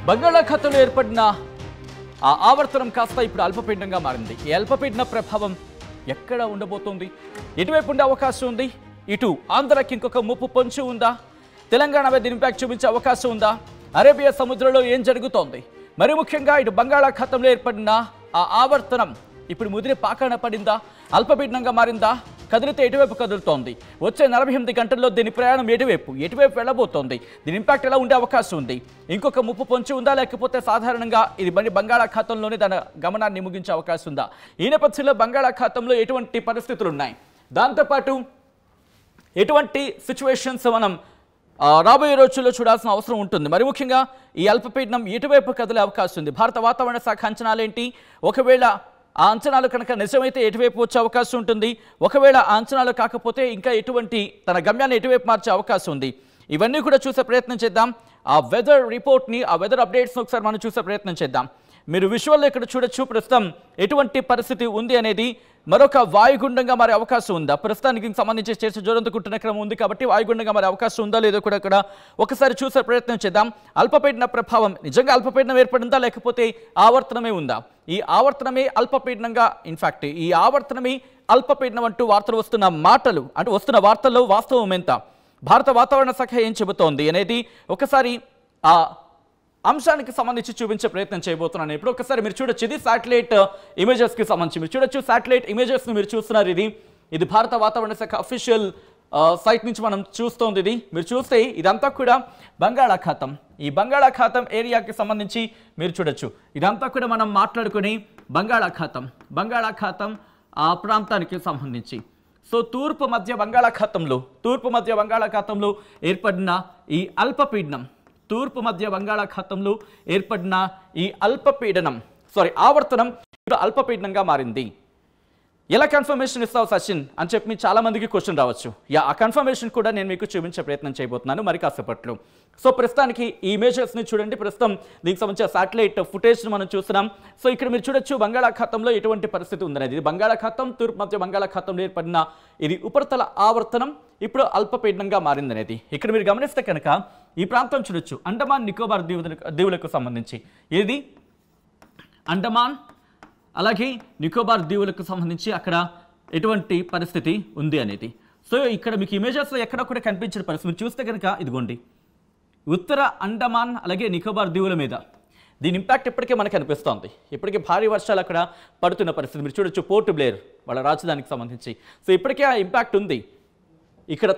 బంగాళాఖాతంలో ఏర్పడిన ఆ ఆవర్తనం కాస్త ఇప్పుడు అల్పపీడనంగా మారింది. ఈ అల్పపీడన ప్రభావం ఎక్కడ ఉండబోతోంది? ఎటువైపు ఉండే అవకాశం ఉంది? ఇటు ఆంధ్రకి ఇంకొక ముప్పు పొంచి ఉందా? తెలంగాణ మీద ఇంపాక్ట్ చూపించే అవకాశం ఉందా? అరేబియా సముద్రంలో ఏం జరుగుతోంది? మరి ముఖ్యంగా ఇటు బంగాళాఖాతంలో ఏర్పడిన ఆ ఆవర్తనం ఇప్పుడు ముదిరి పాకాన పడిందా? అల్పపీడనంగా మారిందా? కదిలితే ఎటువైపు కదులుతోంది? వచ్చే 48 గంటల్లో దీని ప్రయాణం ఎటువైపు వెళ్ళబోతోంది? దీని ఇంపాక్ట్ ఎలా ఉండే అవకాశం ఉంది? ఇంకొక ముప్పు పొంచి ఉందా, లేకపోతే సాధారణంగా ఇది బంగాళాఖాతంలోనే తన గమనాన్ని ముగించే అవకాశం ఉందా? ఈ నేపథ్యంలో బంగాళాఖాతంలో ఎటువంటి పరిస్థితులు ఉన్నాయి, దాంతోపాటు ఎటువంటి సిచ్యువేషన్స్ మనం రాబోయే రోజుల్లో చూడాల్సిన అవసరం ఉంటుంది. మరి ముఖ్యంగా ఈ అల్పపీడనం ఎటువైపు కదిలే అవకాశం ఉంది? భారత వాతావరణ శాఖ అంచనాలేంటి? ఒకవేళ ఆ అంచనాలు కనుక నిజమైతే ఎటువైపు వచ్చే అవకాశం ఉంటుంది? ఒకవేళ ఆ అంచనాలు కాకపోతే ఇంకా ఎటువంటి తన గమ్యాన్ని ఎటువైపు మార్చే అవకాశం ఉంది? ఇవన్నీ కూడా చూసే ప్రయత్నం చేద్దాం. ఆ వెదర్ రిపోర్ట్ని, ఆ వెదర్ అప్డేట్స్ని ఒకసారి మనం చూసే ప్రయత్నం చేద్దాం. మీరు విజువల్లో ఇక్కడ చూడొచ్చు ప్రస్తుతం ఎటువంటి పరిస్థితి ఉంది అనేది. మరొక వాయుగుండంగా మారే అవకాశం ఉందా? ప్రస్తుతానికి సంబంధించి చర్చ జోరందుకుంటున్న క్రమం ఉంది కాబట్టి వాయుగుండంగా మారే అవకాశం ఉందా లేదో కూడా ఇక్కడ ఒకసారి చూసే ప్రయత్నం చేద్దాం. అల్పపీడన ప్రభావం నిజంగా అల్పపీడనం ఏర్పడిందా, లేకపోతే ఆవర్తనమే ఉందా? ఈ ఆవర్తనమే అల్పపీడనంగా, ఇన్ఫాక్ట్ ఈ ఆవర్తనమే అల్పపీడనం అంటూ వార్తలు వస్తున్న మాటలు, అంటే వస్తున్న వార్తల్లో వాస్తవం ఎంత? భారత వాతావరణ శాఖ ఏం చెబుతోంది అనేది ఒకసారి ఆ అంశానికి సంబంధించి చూపించే ప్రయత్నం చేయబోతున్నాను. ఇప్పుడు ఒకసారి మీరు చూడొచ్చు, ఇది శాటిలైట్ ఇమేజెస్కి సంబంధించి మీరు చూడొచ్చు. శాటిలైట్ ఇమేజెస్ని మీరు చూస్తున్నారు. ఇది భారత వాతావరణ శాఖ అఫీషియల్ సైట్ నుంచి మనం చూస్తోంది. ఇది మీరు చూస్తే ఇదంతా కూడా బంగాళాఖాతం. ఈ బంగాళాఖాతం ఏరియాకి సంబంధించి మీరు చూడొచ్చు. ఇదంతా కూడా మనం మాట్లాడుకుని బంగాళాఖాతం ఆ ప్రాంతానికి సంబంధించి. సో తూర్పు మధ్య బంగాళాఖాతంలో ఏర్పడిన ఈ అల్పపీడనం, ఆవర్తనం ఇప్పుడు అల్పపీడనంగా మారింది. ఎలా కన్ఫర్మేషన్ ఇస్తావు సచిన్ అని చెప్పి చాలా మందికి క్వశ్చన్ రావచ్చు. ఆ కన్ఫర్మేషన్ కూడా నేను మీకు చూపించే ప్రయత్నం చేయబోతున్నాను మరి కాసేపట్లో. సో ప్రస్తుతానికి ఈ ఇమేజెస్ని చూడండి. ప్రస్తుతం దీనికి సంబంధించిన శాటిలైట్ ఫుటేజ్ని మనం చూస్తున్నాం. సో ఇక్కడ మీరు చూడొచ్చు బంగాళాఖాతంలో ఎటువంటి పరిస్థితి ఉందనేది. ఇది బంగాళాఖాతం, తూర్పు మధ్య బంగాళాఖాతంలో ఏర్పడిన ఇది ఉపరితల ఆవర్తనం ఇప్పుడు అల్పపీడనంగా మారిందనేది. ఇక్కడ మీరు గమనిస్తే కనుక ఈ ప్రాంతం చూడొచ్చు, అండమాన్ నికోబార్ దీవులకు సంబంధించి. ఇది అండమాన్ అలాగే నికోబార్ దీవులకు సంబంధించి అక్కడ ఎటువంటి పరిస్థితి ఉంది అనేది. సో ఇక్కడ మీకు ఇమేజెస్లో ఎక్కడ కూడా కనిపించిన పరిస్థితి మీరు చూస్తే కనుక ఇదిగోండి, ఉత్తర అండమాన్ అలాగే నికోబార్ దీవుల మీద దీని ఇంపాక్ట్ ఇప్పటికే మనకు అనిపిస్తోంది. ఇప్పటికే భారీ వర్షాలు అక్కడ పడుతున్న పరిస్థితి మీరు చూడొచ్చు. పోర్ట్ బ్లేర్ వాళ్ళ రాజధానికి సంబంధించి. సో ఇప్పటికే ఆ ఇంపాక్ట్ ఉంది. ఇక్కడ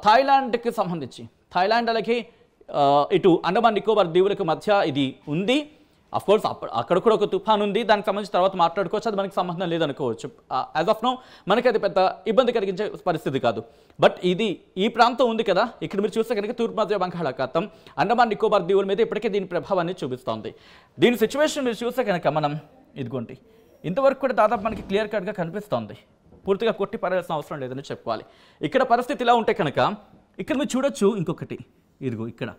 థాయిలాండ్కి సంబంధించి, థాయిలాండ్ అలాగే ఇటు అండమాన్ నికోబార్ దీవులకు మధ్య ఇది ఉంది. అఫ్కోర్స్ అక్కడ కూడా ఒక తుఫాన్ ఉంది, దానికి సంబంధించి తర్వాత మాట్లాడుకోవచ్చు, అది మనకి సంబంధం లేదనుకోవచ్చు. యాజ్ ఆఫ్ నౌ మనకి అది పెద్ద ఇబ్బంది కలిగించే పరిస్థితి కాదు. బట్ ఈ ప్రాంతం ఉంది కదా, ఇక్కడ మీరు చూస్తే కనుక తూర్పు మధ్య బంగాళాఖాతం అండమాన్ నికోబార్ దీవుల మీద ఇప్పటికే దీని ప్రభావాన్ని చూపిస్తోంది. దీని సిచ్యువేషన్ మీరు చూస్తే కనుక మనం ఇదిగోండి, ఇంతవరకు కూడా దాదాపు మనకి క్లియర్ కట్గా కనిపిస్తోంది. పూర్తిగా కొట్టి పారేయాల్సిన అవసరం లేదని చెప్పుకోవాలి. ఇక్కడ పరిస్థితి ఇలా ఉంటే కనుక ఇక్కడ మీరు చూడొచ్చు ఇంకొకటి, ఇదిగో ఇక్కడ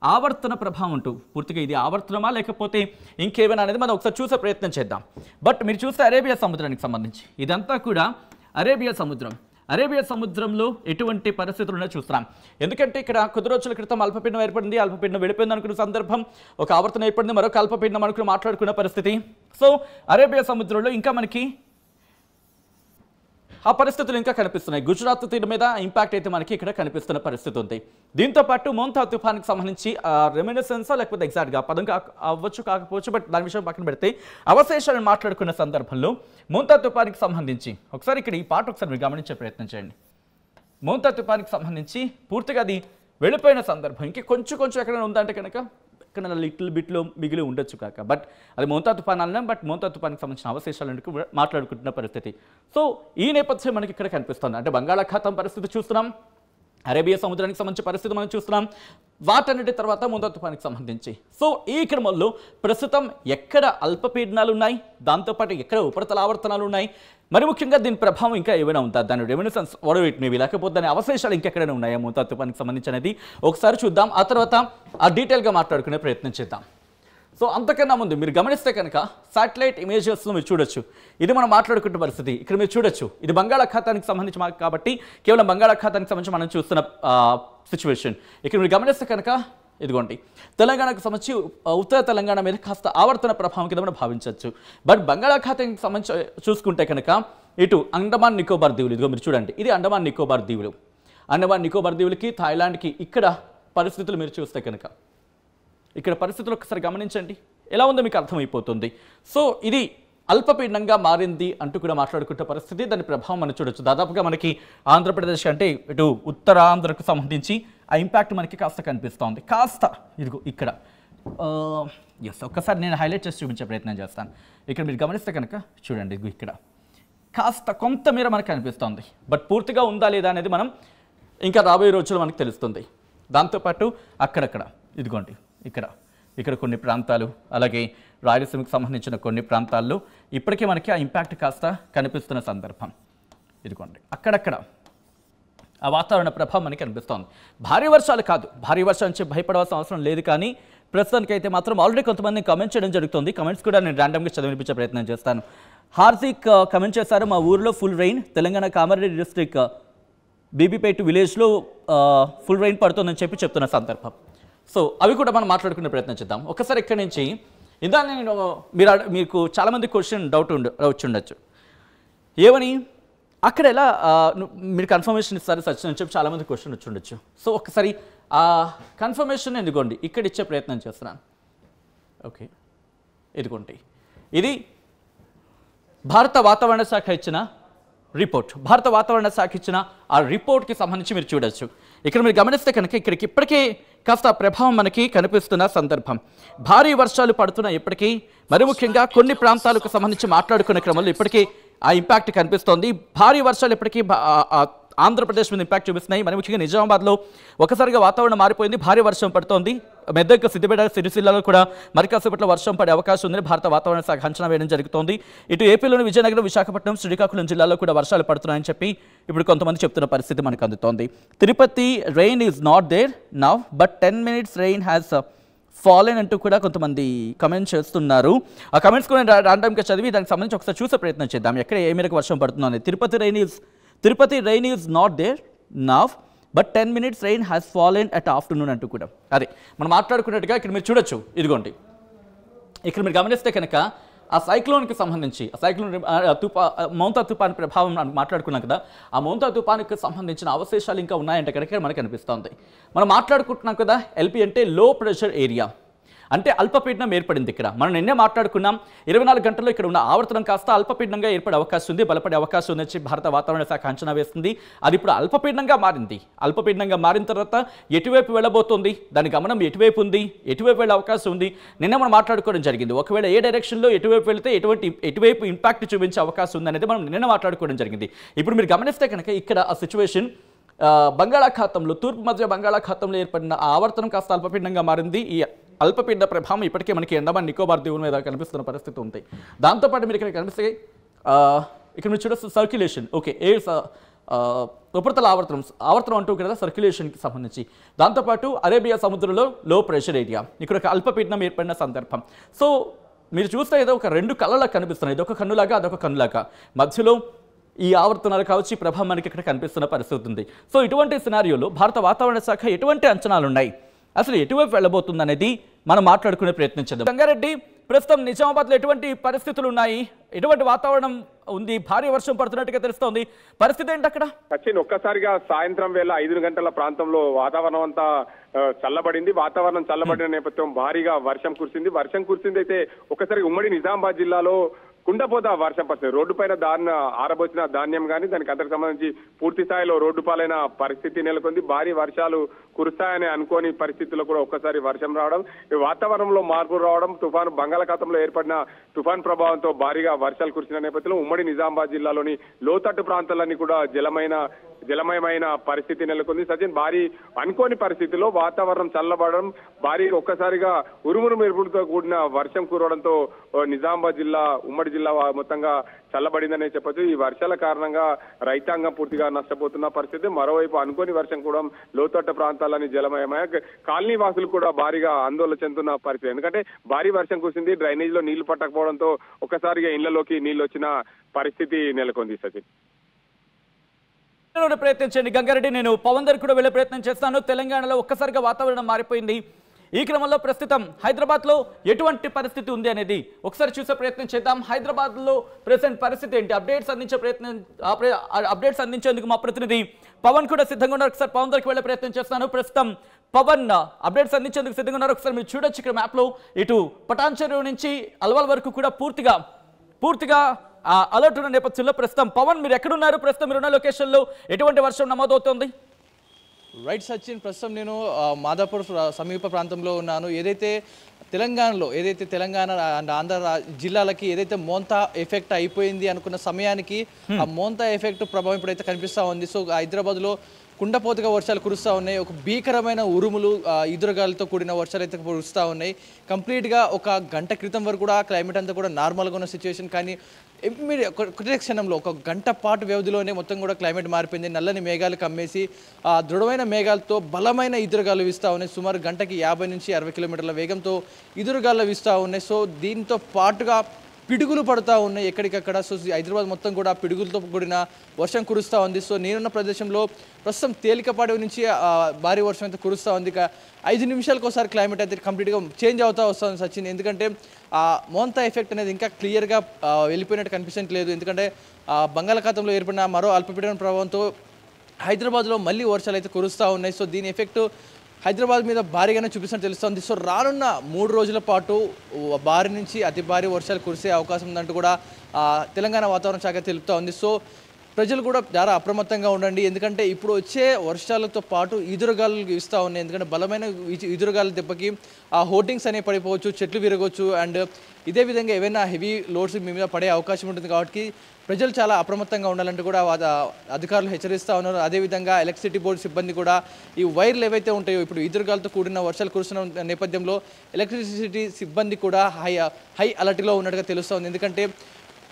ఆవర్తన ప్రభావం అంటూ. పూర్తిగా ఇది ఆవర్తనమా లేకపోతే ఇంకేమైనా అనేది మనం ఒకసారి చూసే ప్రయత్నం చేద్దాం. బట్ మీరు చూస్తే అరేబియా సముద్రానికి సంబంధించి ఇదంతా కూడా అరేబియా సముద్రంలో ఎటువంటి పరిస్థితులు ఉన్నాయో చూస్తున్నాం. ఎందుకంటే ఇక్కడ కొద్ది రోజుల క్రితం అల్పపీడనం ఏర్పడింది, అల్పపీడనం వెళ్ళిపోయింది అనుకున్న సందర్భం, ఒక ఆవర్తనం ఏర్పడింది, మరొక అల్పపీడనం అనుకుని మాట్లాడుకున్న పరిస్థితి. సో అరేబియా సముద్రంలో ఇంకా మనకి ఆ పరిస్థితులు ఇంకా కనిపిస్తున్నాయి. గుజరాత్ తీరం మీద ఇంపాక్ట్ అయితే మనకి ఇక్కడ కనిపిస్తున్న పరిస్థితి ఉంది. దీంతో పాటు మోంతా తుఫాన్కి సంబంధించి రెమినిసెన్సా లేకపోతే ఎగ్జాక్ట్గా పదం అవ్వచ్చు కాకపోవచ్చు, బట్ దాని విషయం పక్కన పెడితే అవశేషాలను మాట్లాడుకున్న సందర్భంలో మోంతా తుఫాన్కి సంబంధించి ఒకసారి ఇక్కడ ఈ పాట ఒకసారి మీరు గమనించే ప్రయత్నం చేయండి. మోంతా తుఫాన్కి సంబంధించి పూర్తిగా అది వెళ్ళిపోయిన సందర్భం, ఇంకా కొంచెం ఎక్కడైనా ఉందంటే కనుక ఇక్కడ లిటిల్ బిట్లో మిగిలి ఉండొచ్చు కాక, బట్ అది మోంతా తుఫాన్ అన్నాం. బట్ మోంతా తుఫాన్కి సంబంధించిన అవశేషాలను మాట్లాడుకుంటున్న పరిస్థితి. సో ఈ నేపథ్యం మనకి ఇక్కడ కనిపిస్తుంది. అంటే బంగాళాఖాతం పరిస్థితి చూస్తున్నాం, అరేబియా సముద్రానికి సంబంధించిన పరిస్థితి మనం చూస్తున్నాం, వాటన్నిటి తర్వాత మోంతా తుఫాన్కి సంబంధించి. సో ఈ క్రమంలో ప్రస్తుతం ఎక్కడ అల్పపీడనాలు ఉన్నాయి, దాంతోపాటు ఎక్కడ ఉపరితల ఆవర్తనాలు ఉన్నాయి, మరి ముఖ్యంగా దీని ప్రభావం ఇంకా ఏమైనా ఉందా, దాని రెమినిసెన్స్ వాడవేట్ మేబీ, లేకపోతే దాని అవశేషాలు ఇంకెక్కడైనా ఉన్నాయా మోంతా తుఫాన్కి సంబంధించి అనేది ఒకసారి చూద్దాం. ఆ తర్వాత ఆ డీటెయిల్గా మాట్లాడుకునే ప్రయత్నం చేద్దాం. సో అంతకన్నా ముందు మీరు గమనిస్తే కనుక శాటిలైట్ ఇమేజెస్లో మీరు చూడొచ్చు, ఇది మనం మాట్లాడుకుంటున్న పరిస్థితి. ఇక్కడ మీరు చూడొచ్చు, ఇది బంగాళాఖాతానికి సంబంధించి కాబట్టి కేవలం బంగాళాఖాతానికి సంబంధించి మనం చూస్తున్న సిచ్యువేషన్. ఇక్కడ మీరు గమనిస్తే కనుక ఇదిగోండి తెలంగాణకు సంబంధించి ఉత్తర తెలంగాణ మీద కాస్త ఆవర్తన ప్రభావం కింద మనం భావించవచ్చు. బట్ బంగాళాఖాతానికి సంబంధించి చూసుకుంటే కనుక ఇటు అండమాన్ నికోబార్ దీవులు, ఇదిగో మీరు చూడండి, ఇది అండమాన్ నికోబార్ దీవులు. అండమాన్ నికోబార్ దీవులకి థాయిలాండ్కి ఇక్కడ పరిస్థితులు మీరు చూస్తే కనుక ఇక్కడ పరిస్థితులు ఒకసారి గమనించండి, ఎలా ఉందో మీకు అర్థమైపోతుంది. సో ఇది అల్పపీడనంగా మారింది అంటూ కూడా మాట్లాడుకుంటే పరిస్థితి, దాని ప్రభావం మనం చూడొచ్చు. దాదాపుగా మనకి ఆంధ్రప్రదేశ్ అంటే ఇటు ఉత్తరాంధ్రకు సంబంధించి ఆ ఇంపాక్ట్ మనకి కాస్త కనిపిస్తోంది. కాస్త ఇదిగో ఇక్కడ ఒక్కసారి నేను హైలైట్ చేసి చూపించే ప్రయత్నం చేస్తాను. ఇక్కడ మీరు గమనిస్తే కనుక చూడండి, ఇదిగో ఇక్కడ కాస్త కొంతమేర మనకు కనిపిస్తోంది. బట్ పూర్తిగా ఉందా లేదా అనేది మనం ఇంకా రాబోయే రోజుల్లో మనకు తెలుస్తుంది. దాంతోపాటు అక్కడక్కడ ఇదిగోండి ఇక్కడ కొన్ని ప్రాంతాలు, అలాగే రాయలసీమకు సంబంధించిన కొన్ని ప్రాంతాల్లో ఇప్పటికే మనకి ఆ ఇంపాక్ట్ కాస్త కనిపిస్తున్న సందర్భం. ఇదిగోండి అక్కడక్కడ ఆ వాతావరణ ప్రభావం మనకి కనిపిస్తోంది. భారీ వర్షాలు కాదు, భారీ వర్షాల నుంచి భయపడాల్సిన అవసరం లేదు. కానీ ప్రస్తుతానికి అయితే మాత్రం ఆల్రెడీ కొంతమంది కమెంట్ చేయడం జరుగుతుంది. కమెంట్స్ కూడా నేను ర్యాండమ్గా చదివినిపించే ప్రయత్నం చేస్తాను. హార్దిక్ కమెంట్ చేశారు, మా ఊర్లో full rain, Telangana Kamareddy district Bibipet విలేజ్లో ఫుల్ రెయిన్ పడుతుందని చెప్తున్న సందర్భం. సో అవి కూడా మనం మాట్లాడుకునే ప్రయత్నం చేద్దాం. ఒకసారి ఇక్కడి నుంచి ఇందా నేను మీకు చాలామంది క్వశ్చన్ డౌట్ వచ్చి ఉండొచ్చు, ఏమని అక్కడ ఎలా మీరు కన్ఫర్మేషన్ ఇస్తారు సచిన్ అని చెప్పి చాలామంది క్వశ్చన్ వచ్చి ఉండొచ్చు. సో ఒకసారి ఆ కన్ఫర్మేషన్ ఎందుకోండి ఇక్కడ ఇచ్చే ప్రయత్నం చేస్తున్నాను. ఓకే, ఇదిగోండి ఇది భారత వాతావరణ శాఖ ఇచ్చిన రిపోర్ట్. భారత వాతావరణ శాఖ ఇచ్చిన ఆ రిపోర్ట్కి సంబంధించి మీరు చూడొచ్చు. ఇక్కడ మీరు గమనిస్తే కనుక ఇక్కడికి ఇప్పటికే కాస్త ప్రభావం మనకి కనిపిస్తున్న సందర్భం. భారీ వర్షాలు పడుతున్న ఇప్పటికీ, మరి ముఖ్యంగా కొన్ని ప్రాంతాలకు సంబంధించి మాట్లాడుకునే క్రమంలో ఇప్పటికీ ఆ ఇంపాక్ట్ కనిపిస్తోంది. భారీ వర్షాలు ఇప్పటికీ ఆంధ్రప్రదేశ్ మీద ఇంపాక్ట్ చూపిస్తున్నాయి. మరి ముఖ్యంగా నిజామాబాద్లో ఒకసారిగా వాతావరణం మారిపోయింది, భారీ వర్షం పడుతోంది. మెదక్, సిద్దిపేట, సిరిసిల్లలో కూడా మరి కాసేపట్లో వర్షం పడే అవకాశం ఉందని భారత వాతావరణ శాఖ అంచనా వేయడం జరుగుతోంది. ఇటు ఏపీలోని విజయనగరం, విశాఖపట్నం, శ్రీకాకుళం జిల్లాలో కూడా వర్షాలు పడుతున్నాయని చెప్పి ఇప్పుడు కొంతమంది చెప్తున్న పరిస్థితి మనకు అందుతోంది. Tirupati rain is not there now but 10 minutes rain has fallen అంటూ కూడా కొంతమంది కమెంట్స్ చేస్తున్నారు. ఆ కమెంట్స్ కూడా ర్యాండమ్గా చదివి దానికి సంబంధించి ఒకసారి చూసే ప్రయత్నం చేద్దాం, ఎక్కడ ఏ మేరకు వర్షం పడుతుందో అనేది. Tirupati rain is not there now but 10 minutes rain has fallen at afternoon అంటూ కూడా అదే మనం మాట్లాడుకున్నట్టుగా ఇక్కడ మీరు చూడొచ్చు. ఇదిగోండి ఇక్కడ మీరు గమనిస్తే కనుక ఆ సైక్లోన్కి సంబంధించి ఆ సైక్లోన్ మౌంతా తుఫాన్ ప్రభావం మాట్లాడుకున్నాం కదా, ఆ మౌంతా తుఫాన్కి సంబంధించిన అవశేషాలు ఇంకా ఉన్నాయంటే కనుక మనకు అనిపిస్తుంది. మనం మాట్లాడుకుంటున్నాం కదా, ఎల్పీ అంటే లో ప్రెషర్ ఏరియా, అంటే అల్పపీడనం ఏర్పడింది. ఇక్కడ మనం నిన్నే మాట్లాడుకున్నాం 24 గంటల్లో ఇక్కడ ఉన్న ఆవర్తనం కాస్త అల్పపీడనంగా ఏర్పడే అవకాశం ఉంది, బలపడే అవకాశం ఉందని భారత వాతావరణ శాఖ అంచనా వేస్తుంది. అది ఇప్పుడు అల్పపీడనంగా మారింది. అల్పపీడనంగా మారిన తర్వాత ఎటువైపు వెళ్ళబోతుంది, దాని గమనం ఎటువైపు ఉంది, ఎటువైపు వెళ్ళే అవకాశం ఉంది, నిన్న మనం మాట్లాడుకోవడం జరిగింది. ఒకవేళ ఏ డైరెక్షన్లో ఎటువైపు వెళితే ఎటువైపు ఇంపాక్ట్ చూపించే అవకాశం ఉంది అనేది మనం నిన్న మాట్లాడుకోవడం జరిగింది. ఇప్పుడు మీరు గమనిస్తే కనుక ఇక్కడ ఆ సిచ్యువేషన్ బంగాళాఖాతంలో, తూర్పు మధ్య బంగాళాఖాతంలో ఏర్పడిన ఆ ఆవర్తనం కాస్త అల్పపీడనంగా మారింది. ఈ అల్పపీడన ప్రభావం ఇప్పటికే మనకి అండమాన్ నికోబార్ దీవుల మీద కనిపిస్తున్న పరిస్థితి ఉంది. దాంతోపాటు మీరు ఇక్కడ కనిపిస్తే ఇక్కడ మీరు చూడొచ్చు సర్క్యులేషన్. ఓకే, ఉపరితల ఆవర్తనం అంటూ కదా సర్క్యులేషన్కి సంబంధించి. దాంతోపాటు అరేబియా సముద్రంలో లో ప్రెషర్ ఏరియా, ఇక్కడ ఒక అల్పపీడనం ఏర్పడిన సందర్భం. సో మీరు చూస్తే ఏదో ఒక 2 కళ్ళలాగా కనిపిస్తున్నాయి, ఇదొక కన్నులాగా అదొక కన్నులాగా, మధ్యలో ఈ ఆవర్తనాలు కావచ్చు, ఈ ప్రభావం మనకి ఇక్కడ కనిపిస్తున్న పరిస్థితి ఉంది. సో ఇటువంటి సినారియోలో భారత వాతావరణ శాఖ ఎటువంటి అంచనాలు ఉన్నాయి, అసలు ఎటువైపు వెళ్ళబోతుంది అనేది మనం మాట్లాడుకునే ప్రయత్నం చేద్దాం. గంగారెడ్డి, ప్రస్తుతం నిజామాబాద్లో ఎటువంటి పరిస్థితులు ఉన్నాయి, ఎటువంటి వాతావరణం ఉంది, భారీ వర్షం పడుతున్నట్టుగా తెలుస్తోంది, పరిస్థితి ఏంటి అక్కడ? సచిన్, ఒక్కసారిగా సాయంత్రం వేళ 5 గంటల ప్రాంతంలో వాతావరణం అంతా చల్లబడింది. వాతావరణం చల్లబడిన నేపథ్యం భారీగా వర్షం కురిసింది అయితే ఒక్కసారి ఉమ్మడి నిజామాబాద్ జిల్లాలో కుండపోత వర్షం పడుతుంది. రోడ్డు పైన ఆరబోసిన ధాన్యం కానీ దానికి అంతకు సంబంధించి పూర్తి స్థాయిలో రోడ్డు పాలైన పరిస్థితి నెలకొంది. భారీ వర్షాలు కురుస్తాయని అనుకోని పరిస్థితుల్లో కూడా ఒక్కసారి వర్షం రావడం, వాతావరణంలో మార్పులు రావడం, బంగాళాఖాతంలో ఏర్పడిన తుఫాన్ ప్రభావంతో భారీగా వర్షాలు కురిసిన నేపథ్యంలో ఉమ్మడి నిజామాబాద్ జిల్లాలోని లోతట్టు ప్రాంతాలన్నీ కూడా జలమయమైన పరిస్థితి నెలకొంది. సచిన్, భారీ అనుకోని పరిస్థితుల్లో వాతావరణం చల్లబడడం, భారీగా ఒక్కసారిగా ఉరుమురు మెరుపులతో కూడిన వర్షం కురవడంతో నిజామాబాద్ జిల్లా, ఉమ్మడి జిల్లా మొత్తంగా చల్లబడిందనే చెప్పొచ్చు. ఈ వర్షాల కారణంగా రైతాంగం పూర్తిగా నష్టపోతున్న పరిస్థితి. మరోవైపు అనుకోని వర్షం కూడా లోతట్టు ప్రాంతాలని జలమయమయ్యాయి. కాలనీ వాసులు కూడా భారీగా ఆందోళన చెందుతున్న పరిస్థితి. ఎందుకంటే భారీ వర్షం కురిసింది, డ్రైనేజ్ లో నీళ్లు పట్టకపోవడంతో ఒక్కసారిగా ఇళ్లలోకి నీళ్లు వచ్చిన పరిస్థితి నెలకొంది. సచిన్, ప్రయత్నించండి గంగారెడ్డి, నేను పవన్ దగ్గర కూడా వెళ్ళే ప్రయత్నం చేస్తాను. తెలంగాణలో ఒక్కసారిగా వాతావరణం మారిపోయింది, ఈ క్రమంలో ప్రస్తుతం హైదరాబాద్లో ఎటువంటి పరిస్థితి ఉంది అనేది ఒకసారి చూసే ప్రయత్నం చేద్దాం. హైదరాబాద్లో ప్రెసెంట్ పరిస్థితి ఏంటి, అప్డేట్స్ అందించేందుకు మా ప్రతినిధి పవన్ కూడా సిద్ధంగా ఉన్నారు. ఒకసారి పవన్ దగ్గరికి వెళ్ళే ప్రయత్నం చేస్తున్నాను. ప్రస్తుతం పవన్ అప్డేట్స్ అందించేందుకు సిద్ధంగా ఉన్నారు. ఒకసారి మీరు చూడొచ్చు ఇక్కడ మ్యాప్లో ఇటు పటాన్ చెరువు నుంచి అల్వాల్ వరకు కూడా పూర్తిగా అలర్ట్ ఉన్న నేపథ్యంలో ప్రస్తుతం పవన్ మీరు ఎక్కడున్నారు, ప్రస్తుతం మీరున్న లొకేషన్లో ఎటువంటి వర్షం నమోదవుతోంది? రైట్ సచిన్, ప్రస్తుతం నేను మాదాపూర్ సమీప ప్రాంతంలో ఉన్నాను. తెలంగాణ అండ్ ఆంధ్ర జిల్లాలకి ఏదైతే మోంతా ఎఫెక్ట్ అయిపోయింది అనుకున్న సమయానికి ఆ మోంతా ఎఫెక్ట్ ప్రభావం ఇప్పుడైతే కనిపిస్తూ ఉంది. సో హైదరాబాద్లో కుండపోతగా వర్షాలు కురుస్తూ ఉన్నాయి. ఒక భీకరమైన ఉరుములు ఈదురుగాలతో కూడిన వర్షాలు అయితే కురుస్తూ ఉన్నాయి. కంప్లీట్గా ఒక గంట క్రితం వరకు కూడా క్లైమేట్ అంతా కూడా నార్మల్గా ఉన్న సిచ్యువేషన్, కానీ ఒకటే క్షణంలో ఒక గంట పాటు వ్యవధిలోనే మొత్తం కూడా క్లైమేట్ మారిపోయింది. నల్లని మేఘాలు కమ్మేసి దృఢమైన మేఘాలతో బలమైన ఈదురుగాలు వీస్తూ ఉన్నాయి. సుమారు గంటకి 50 నుంచి 60 కిలోమీటర్ల వేగంతో ఈదురుగాలు వీస్తూ ఉన్నాయి. సో దీంతో పాటుగా పిడుగులు పడుతూ ఉన్నాయి ఎక్కడికక్కడ. సో హైదరాబాద్ మొత్తం కూడా పిడుగులతో కూడిన వర్షం కురుస్తూ ఉంది. సో నేనున్న ప్రదేశంలో ప్రస్తుతం తేలికపాటి నుంచి భారీ వర్షం అయితే కురుస్తూ ఉంది. 5 నిమిషాలకు ఒకసారి క్లైమేట్ అయితే కంప్లీట్గా చేంజ్ అవుతూ వస్తుంది సచిన్. ఎందుకంటే మోంతా ఎఫెక్ట్ అనేది ఇంకా క్లియర్గా వెళ్ళిపోయినట్టు కనిపించట్లేదు. ఎందుకంటే బంగాళాఖాతంలో ఏర్పడిన మరో అల్పపీడన ప్రభావంతో హైదరాబాద్లో మళ్ళీ వర్షాలు అయితే కురుస్తూ ఉన్నాయి. సో దీని ఎఫెక్ట్ హైదరాబాద్ మీద భారీగానే చూపిస్తున్నట్టు తెలుస్తుంది. సో రానున్న 3 రోజుల పాటు భారీ నుంచి అతి భారీ వర్షాలు కురిసే అవకాశం ఉందంటూ కూడా తెలంగాణ వాతావరణ శాఖ తెలుపుతూ ఉంది. సో ప్రజలు కూడా చాలా అప్రమత్తంగా ఉండండి. ఎందుకంటే ఇప్పుడు వచ్చే వర్షాలతో పాటు ఈదురుగాలు వీస్తూ ఉన్నాయి. ఎందుకంటే బలమైన ఈదురుగాల దెబ్బకి హోర్డింగ్స్ అనేవి పడిపోవచ్చు, చెట్లు విరగవచ్చు, అండ్ ఇదే విధంగా ఏవైనా హెవీ లోడ్స్ మీ మీద పడే అవకాశం ఉంటుంది. కాబట్టి ప్రజలు చాలా అప్రమత్తంగా ఉండాలంటూ కూడా అధికారులు హెచ్చరిస్తూ ఉన్నారు. అదేవిధంగా ఎలక్ట్రిసిటీ బోర్డు సిబ్బంది కూడా ఈ వైర్లు ఏవైతే ఉంటాయో ఇప్పుడు ఈదురుగాలతో కూడిన వర్షాలు కురుస్తున్న నేపథ్యంలో ఎలక్ట్రిసిటీ సిబ్బంది కూడా హై అలర్ట్లో ఉన్నట్టుగా తెలుస్తోంది. ఎందుకంటే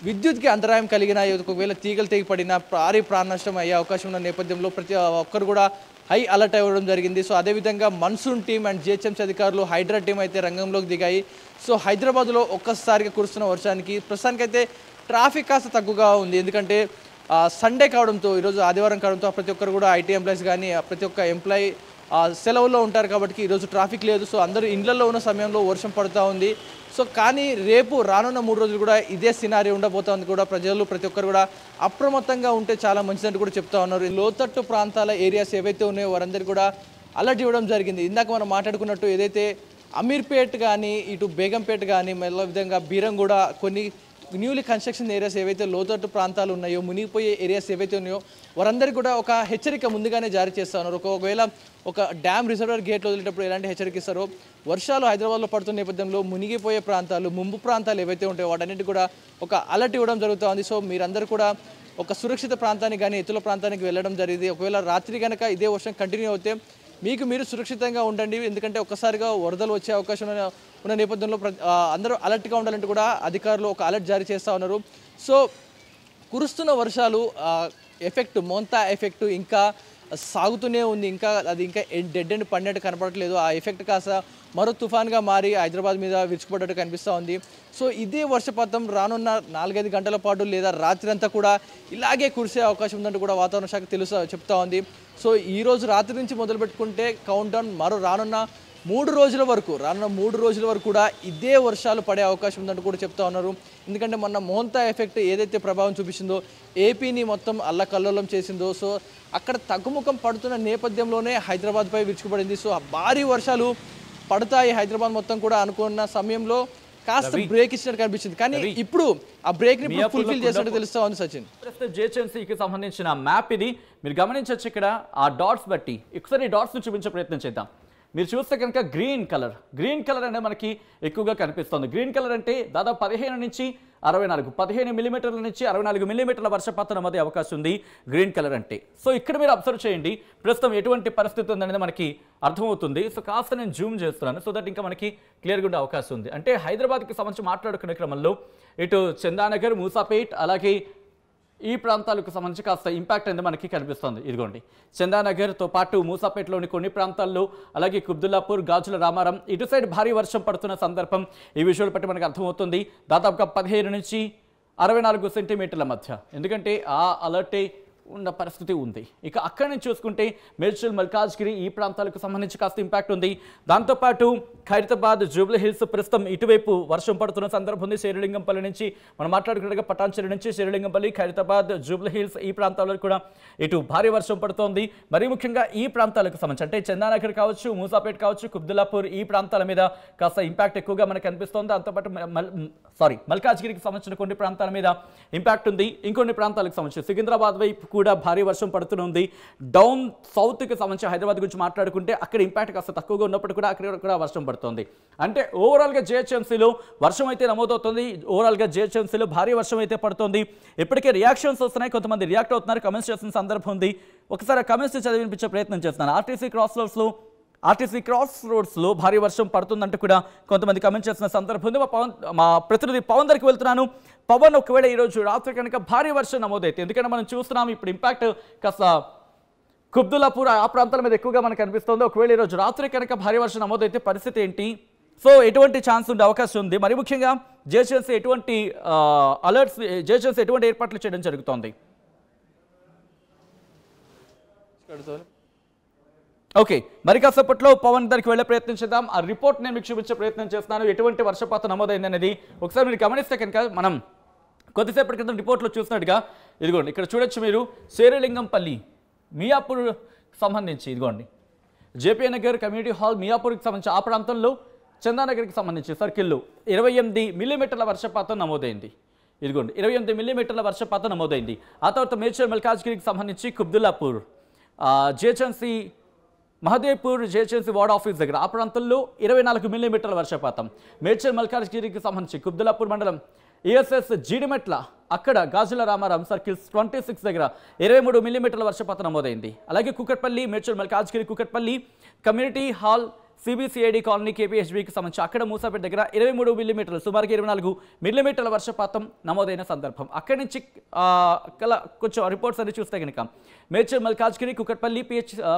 విద్యుత్కి అంతరాయం కలిగిన ఒకవేళ తీగలు తెగిపడిన భారీ ప్రాణ నష్టం అయ్యే అవకాశం ఉన్న నేపథ్యంలో ప్రతి ఒక్కరు కూడా హై అలర్ట్ అవ్వడం జరిగింది. సో అదేవిధంగా మన్సూన్ టీమ్ అండ్ జిహెచ్ఎంసీ అధికారులు హైడ్రా టీం అయితే రంగంలోకి దిగాయి. సో హైదరాబాద్లో ఒక్కసారిగా కురుస్తున్న వర్షానికి ప్రస్తుతానికైతే ట్రాఫిక్ కాస్త తక్కువగా ఉంది. ఎందుకంటే సండే కావడంతో, ఈరోజు ఆదివారం కావడంతో ప్రతి ఒక్కరు కూడా ఐటీ ఎంప్లాయీస్ కానీ ప్రతి ఒక్క ఎంప్లాయీ సెలవుల్లో ఉంటారు కాబట్టి ఈరోజు ట్రాఫిక్ లేదు. సో అందరూ ఇళ్లలో ఉన్న సమయంలో వర్షం పడుతూ ఉంది. సో కానీ రేపు రానున్న 3 రోజులు కూడా ఇదే సినారీ ఉండబోతోంది. కూడా ప్రజలు ప్రతి ఒక్కరు కూడా అప్రమత్తంగా ఉంటే చాలా మంచిదంటూ కూడా చెప్తా ఉన్నారు. లోతట్టు ప్రాంతాల ఏరియాస్ ఏవైతే ఉన్నాయో వారందరికీ కూడా అలర్ట్ ఇవ్వడం జరిగింది. ఇందాక మనం మాట్లాడుకున్నట్టు ఏదైతే అమీర్పేట్ కానీ ఇటు బేగంపేట్ కానీ మళ్ళీ విధంగా బీరంగూడ కొన్ని న్యూలీ కన్స్ట్రక్షన్ ఏరియాస్ ఏవైతే లోతట్టు ప్రాంతాలు ఉన్నాయో, మునిగిపోయే ఏరియాస్ ఏవైతే ఉన్నాయో వారందరికీ కూడా ఒక హెచ్చరిక ముందుగానే జారీ చేస్తూ ఉన్నారు. ఒకవేళ ఒక డ్యామ్ రిజర్వర్ గేట్లు వదిలేటప్పుడు ఎలాంటి హెచ్చరిక ఇస్తారో, వర్షాలు హైదరాబాద్లో పడుతున్న నేపథ్యంలో మునిగిపోయే ప్రాంతాలు, ముంపు ప్రాంతాలు ఏవైతే ఉంటాయో వాటన్నిటి కూడా ఒక అలర్ట్ ఇవ్వడం జరుగుతూ ఉంది. సో మీరందరూ కూడా ఒక సురక్షిత ప్రాంతానికి కానీ ఎత్తుల ప్రాంతానికి వెళ్ళడం జరిగింది. ఒకవేళ రాత్రి కనుక ఇదే వర్షం కంటిన్యూ అవుతే మీరు సురక్షితంగా ఉండండి. ఎందుకంటే ఒక్కసారిగా వరదలు వచ్చే అవకాశం ఉన్న నేపథ్యంలో అందరూ అలర్ట్గా ఉండాలంటూ కూడా అధికారులు ఒక అలర్ట్ జారీ చేస్తూ ఉన్నారు. సో కురుస్తున్న వర్షాలు ఎఫెక్ట్, మోంతా ఎఫెక్ట్ ఇంకా సాగుతూనే ఉంది. అది ఇంకా డెడ్ ఎండ్ పడినట్టు కనపడట్లేదు. ఆ ఎఫెక్ట్ కాస్త మరో తుఫాన్గా మారి హైదరాబాద్ మీద విరుచుకుపడ్డట్టు కనిపిస్తూ ఉంది. సో ఇదే వర్షపాతం రానున్న 4-5 గంటల పాటు లేదా రాత్రి అంతా కూడా ఇలాగే కురిసే అవకాశం ఉందంటూ కూడా వాతావరణ శాఖ చెప్తా ఉంది. సో ఈ రోజు రాత్రి నుంచి మొదలు పెట్టుకుంటే కౌంట్ డౌన్ మరో రానున్న 3 రోజుల వరకు కూడా ఇదే వర్షాలు పడే అవకాశం ఉందంటూ కూడా చెప్తా ఉన్నారు. ఎందుకంటే మొన్న మోంతా ఎఫెక్ట్ ఏదైతే ప్రభావం చూపించిందో, ఏపీని మొత్తం అల్లకల్లోలం చేసిందో, సో అక్కడ తగ్గుముఖం పడుతున్న నేపథ్యంలోనే హైదరాబాద్పై విరుచుకుపడింది. సో భారీ వర్షాలు పడతాయి హైదరాబాద్ మొత్తం కూడా అనుకున్న సమయంలో కాస్త బ్రేక్ ఇచ్చినట్టు కనిపించింది. కానీ ఇప్పుడు ఆ బ్రేక్ ని ఫుల్ఫిల్ చేసినట్టు తెలుస్తా ఉంది సచిన్. జిహెచ్ఎంసీకి సంబంధించిన మ్యాప్ ఇది మీరు గమనించవచ్చు. ఇక్కడ ఆ డాట్స్ బట్టి ఒకసారి డాట్స్ ని చూపించే ప్రయత్నం చేద్దాం. మీరు చూస్తే కనుక గ్రీన్ కలర్ అనేది మనకి ఎక్కువగా కనిపిస్తుంది. గ్రీన్ కలర్ అంటే దాదాపు 15 నుంచి 64 15 మిల్లీమీటర్ల నుంచి 64 మిల్లీమీటర్ల వర్షపాతం నమోదే అవకాశం ఉంది గ్రీన్ కలర్ అంటే. సో ఇక్కడ మీరు అబ్జర్వ్ చేయండి ప్రస్తుతం ఎటువంటి పరిస్థితి ఉందనేది మనకి అర్థమవుతుంది. సో కాస్త నేను జూమ్ చేస్తున్నాను సో దట్ ఇంకా మనకి క్లియర్గా ఉండే అవకాశం ఉంది. అంటే హైదరాబాద్కి సంబంధించి మాట్లాడుకునే క్రమంలో ఇటు చందానగర్, మూసాపేట్ అలాగే ఈ ప్రాంతాలకు సంబంధించి కాస్త ఇంపాక్ట్ అనేది మనకి కనిపిస్తుంది. ఇదిగోండి చందానగర్తో పాటు మూసాపేటలోని కొన్ని ప్రాంతాల్లో అలాగే కుబ్దుల్లాపూర్, గాజుల రామారం ఇటు సైడ్ భారీ వర్షం పడుతున్న సందర్భం ఈ విషయాలు బట్టి మనకు అర్థమవుతుంది. దాదాపుగా 15 నుంచి 64 సెంటీమీటర్ల మధ్య. ఎందుకంటే ఆ అలర్టే ఉన్న పరిస్థితి ఉంది. ఇక అక్కడి నుంచి చూసుకుంటే మేడ్చల్ మల్కాజ్గిరి ఈ ప్రాంతాలకు సంబంధించి కాస్త ఇంపాక్ట్ ఉంది. దాంతోపాటు ఖైరతాబాద్ జూబ్లీ హిల్స్ ప్రస్తుతం ఇటువైపు వర్షం పడుతున్న సందర్భం ఉంది. శేరిలింగంపల్లి నుంచి మనం మాట్లాడుకున్నట్టుగా పటాన్చెరు నుంచి శేరిలింగంపల్లి, ఖైరతాబాద్, జూబ్లీ హిల్స్ ఈ ప్రాంతాల్లో కూడా ఇటు భారీ వర్షం పడుతోంది. మరీ ముఖ్యంగా ఈ ప్రాంతాలకు సంబంధించి అంటే చందానగర్ కావచ్చు, మూసాపేట్ కావచ్చు, కుబ్దులాపూర్ ఈ ప్రాంతాల మీద కాస్త ఇంపాక్ట్ ఎక్కువగా మనకు కనిపిస్తోంది. దాంతోపాటు మల్కాజ్గిరికి సంబంధించిన కొన్ని ప్రాంతాల మీద ఇంపాక్ట్ ఉంది. ఇంకొన్ని ప్రాంతాలకు సంబంధించి సికింద్రాబాద్ వైపు కూడా భారీ వర్షం పడుతుంది. డౌన్ సౌత్కి సంబంధించి హైదరాబాద్ గురించి మాట్లాడుకుంటే అక్కడ ఇంపాక్ట్ కాస్త తక్కువగా ఉన్నప్పుడు కూడా అక్కడ కూడా వర్షం పడుతుంది. అంటే ఓవరాల్గా జిహెచ్ఎంసీలో వర్షం అయితే నమోదవుతుంది. ఓవరాల్గా జిహెచ్ఎంసీలో భారీ వర్షం అయితే పడుతుంది. ఇప్పటికే రియాక్షన్స్ వస్తున్నాయి, కొంతమంది రియాక్ట్ అవుతున్నారు, కమెంట్స్ చేస్తున్న సందర్భం ఉంది. ఒకసారి ఆ కమెంట్స్ చదివి వినిపించే ప్రయత్నం చేస్తున్నాను. ఆర్టీసీ క్రాస్ రోడ్స్లో భారీ వర్షం పడుతుందంటూ కూడా కొంతమంది కమెంట్ చేస్తున్న సందర్భం ఉంది. మా ప్రతినిధి పవన్ దగ్గరికి వెళ్తున్నాను. పవన్, ఒకవేళ ఈరోజు రాత్రి కనుక భారీ వర్షం నమోదైతే, ఎందుకంటే మనం చూస్తున్నాం ఇప్పుడు ఇంపాక్ట్ కాస్త కుబ్దులాపూర్ ఆ ప్రాంతాల మీద ఎక్కువగా మనకు కనిపిస్తుంది. ఒకవేళ ఈరోజు రాత్రి కనుక భారీ వర్షం నమోదైతే పరిస్థితి ఏంటి? సో ఎటువంటి ఛాన్స్ ఉండే అవకాశం ఉంది? మరి ముఖ్యంగా జిహెచ్ఎంసీ ఎటువంటి అలర్ట్స్, జిహెచ్ఎంసీ ఎటువంటి ఏర్పాట్లు చేయడం జరుగుతోంది? ఓకే, మరి కాసేపట్లో పవన్ దగ్గరికి వెళ్ళే ప్రయత్నం చేద్దాం. ఆ రిపోర్ట్ నేను మీకు చూపించే ప్రయత్నం చేస్తున్నాను. ఎటువంటి వర్షపాతం నమోదైంది అనేది ఒకసారి మీరు గమనిస్తే కనుక మనం కొద్దిసేపటి క్రితం రిపోర్ట్లో చూసినట్టుగా ఇదిగోండి ఇక్కడ చూడొచ్చు మీరు. శేరిలింగంపల్లి మియాపూర్ సంబంధించి ఇదిగోండి జేపీ నగర్ కమ్యూనిటీ హాల్ మియాపూర్కి సంబంధించి ఆ ప్రాంతంలో చందానగర్కి సంబంధించి సర్కిల్లో 28 మిల్లీమీటర్ల వర్షపాతం నమోదైంది. ఇదిగోండి 28 మిల్లీమీటర్ల వర్షపాతం నమోదైంది. ఆ తర్వాత మేడ్చల్ మల్కాజ్గిరికి సంబంధించి Qutbullapur, GHMC Mahadevpur GHMC ward office దగ్గర ఆ ప్రాంతంలో 24 మిల్లీమీటర్ల వర్షపాతం. మేడ్చల్ మల్కాజ్గిరికి సంబంధించి కుబ్దులాపూర్ మండలం ఈఎస్ఎస్ జీడిమెట్ల అక్కడ గాజుల రామారాం సర్కిల్స్ 26 దగ్గర 23 మిల్లీమీటర్ల వర్షపాతం నమోదైంది. అలాగే Kukatpally, Medchal Malkajgiri Kukatpally community hall CBCID colony కేపీహెచ్బికి సంబంధించి అక్కడ మూసాపేట దగ్గర 23 మిల్లీమీటర్లు, సుమారుగా 24 మిల్లీమీటర్ల వర్షపాతం నమోదైన సందర్భం. అక్కడి నుంచి కొంచెం రిపోర్ట్స్ అన్ని చూస్తే కనుక మేడ్చల్ మల్కాజ్గిరి కుకట్పల్లి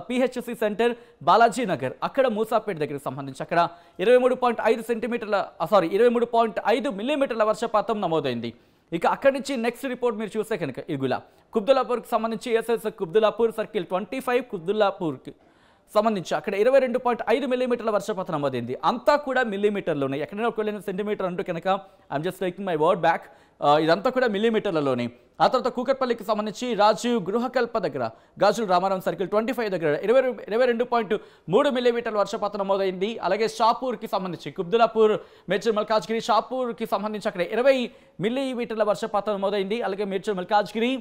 పిహెచ్సి సెంటర్ బాలాజీ నగర్ అక్కడ మూసాపేట దగ్గరకు సంబంధించి అక్కడ 23.5 మిల్లీమీటర్ల వర్షపాతం నమోదైంది. ఇక అక్కడి నుంచి నెక్స్ట్ రిపోర్ట్ మీరు చూస్తే కనుక ఇగులా కుబ్దులాపూర్కి సంబంధించి ఎస్ఎస్ కుబ్దులాపూర్ సర్కిల్ 25 కుబ్దులాపూర్కి సంబంధించి అక్కడ 22.5 మిల్లీమీటర్ల వర్షపాతం నమోదైంది. అంతా కూడా మిల్లీమీటర్లోనే, ఎక్కడైనా ఒకవేళ సెంటీమీటర్ అంటూ కనుక I'm just taking my word back, ఇదంతా కూడా మిల్లీమీటర్లలోనే. ఆ తర్వాత కూకట్పల్లికి సంబంధించి రాజీవ్ గృహకల్ప దగ్గర గాజుల రామారాం సర్కిల్ 25 దగ్గర 22.3 మిల్లీమీటర్ల వర్షపాతం నమోదైంది. అలాగే షాపూర్కి సంబంధించి కుబ్దులాపూర్, మేడ్చల్ మల్కాజ్గిరి షాపూర్కి సంబంధించి అక్కడ 20 మిల్లీమీటర్ల వర్షపాతం నమోదైంది. అలాగే మేడ్చల్ మల్కాజ్గిరి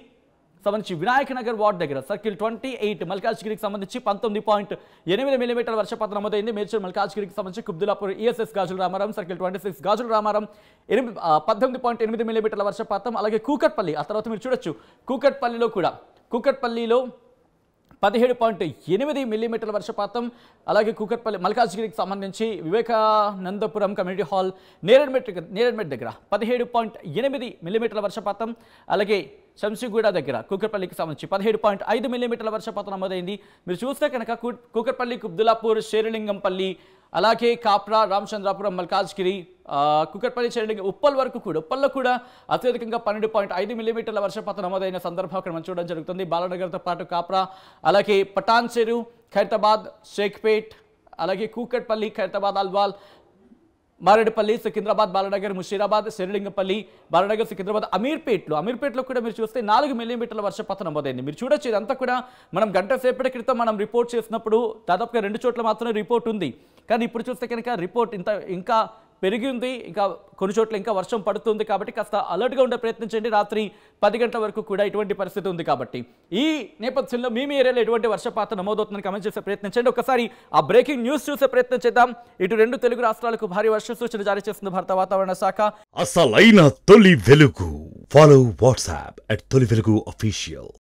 సంబంధించి వినాయక నగర్ వార్డ్ దగ్గర సర్కిల్ 28 మల్కాజ్గిరికి సంబంధించి 19.8 మిల్లీమీటర్ల వర్షపాతం నమోదైంది. మేడ్చల్ మల్కాజ్గిరికి సంబంధించి కుబ్దులాపూర్ ఈఎస్ఎస్ గాజుల రామారాం సర్కిల్ 26 గాజుల రామారాం 18.8 మిల్లీమీటర్ల వర్షపాతం. అలాగే కూకట్పల్లి, ఆ తర్వాత మీరు చూడొచ్చు కూకట్పల్లిలో 17.8 మిల్లీమీటర్ల వర్షపాతం. అలాగే కూకట్పల్లి మల్కాజ్గిరికి సంబంధించి వివేకానందపురం కమ్యూనిటీ హాల్ నేరేడ్మెట్ దగ్గర 17.8 మిల్లీమీటర్ల వర్షపాతం. అలాగే శంషిగూడ దగ్గర కూకట్పల్లికి సంబంధించి 17.5 మిల్లీమీటర్ల వర్షపాతం నమోదైంది. మీరు చూస్తే కనుక కూకట్పల్లి, కుబ్దులాపూర్, శేరిలింగంపల్లి, అలాగే కాప్రా, రామచంద్రాపురం, మల్కాజ్గిరి, కుకట్పల్లి, చెరలింగ, ఉప్పల్లో కూడా అత్యధికంగా 12.5 మిల్లీమీటర్ల వర్షపాతం నమోదైన సందర్భం అక్కడ మనం చూడడం జరుగుతుంది. బాలనగర్తో పాటు కాప్రా, అలాగే పటాన్చెరు, ఖైరతాబాద్, షేక్పేట్, అలాగే కూకట్పల్లి, ఖైరతాబాద్, అల్వాల్, మారేడుపల్లి, సికింద్రాబాద్, బాలనగర్, ముషీరాబాద్, శేరిలింగంపల్లి, బాలనగర్, సికింద్రాబాద్, అమీర్పేట్లో కూడా మీరు చూస్తే 4 మిల్లీమీటర్ల వర్షపాతం నమోదైంది. మీరు చూడొచ్చు ఇదంతా కూడా మనం గంట సేపటి క్రితం మనం రిపోర్ట్ చేసినప్పుడు దాదాపుగా 2 చోట్ల మాత్రమే రిపోర్ట్ ఉంది. కానీ ఇప్పుడు చూస్తే కనుక రిపోర్ట్ ఇంకా పెరిగింది, ఇంకా కొన్ని చోట్ల ఇంకా వర్షం పడుతుంది. కాబట్టి కాస్త అలర్ట్గా ఉండే ప్రయత్నించండి. రాత్రి 10 గంటల వరకు కూడా ఇటువంటి పరిస్థితి ఉంది. కాబట్టి ఈ నేపథ్యంలో మీ ఏరియాలో ఎటువంటి వర్షపాతం నమోదవుతుందని కమెంట్ చేసే ప్రయత్నించండి. ఒకసారి ఆ బ్రేకింగ్ న్యూస్ చూసే ప్రయత్నం చేద్దాం. ఇటు 2 తెలుగు రాష్ట్రాలకు భారీ వర్ష సూచన జారీ చేస్తుంది భారత వాతావరణ శాఖ. అసలైన తొలి వెలుగు. ఫాలో వాట్సాప్ @తొలి వెలుగు official.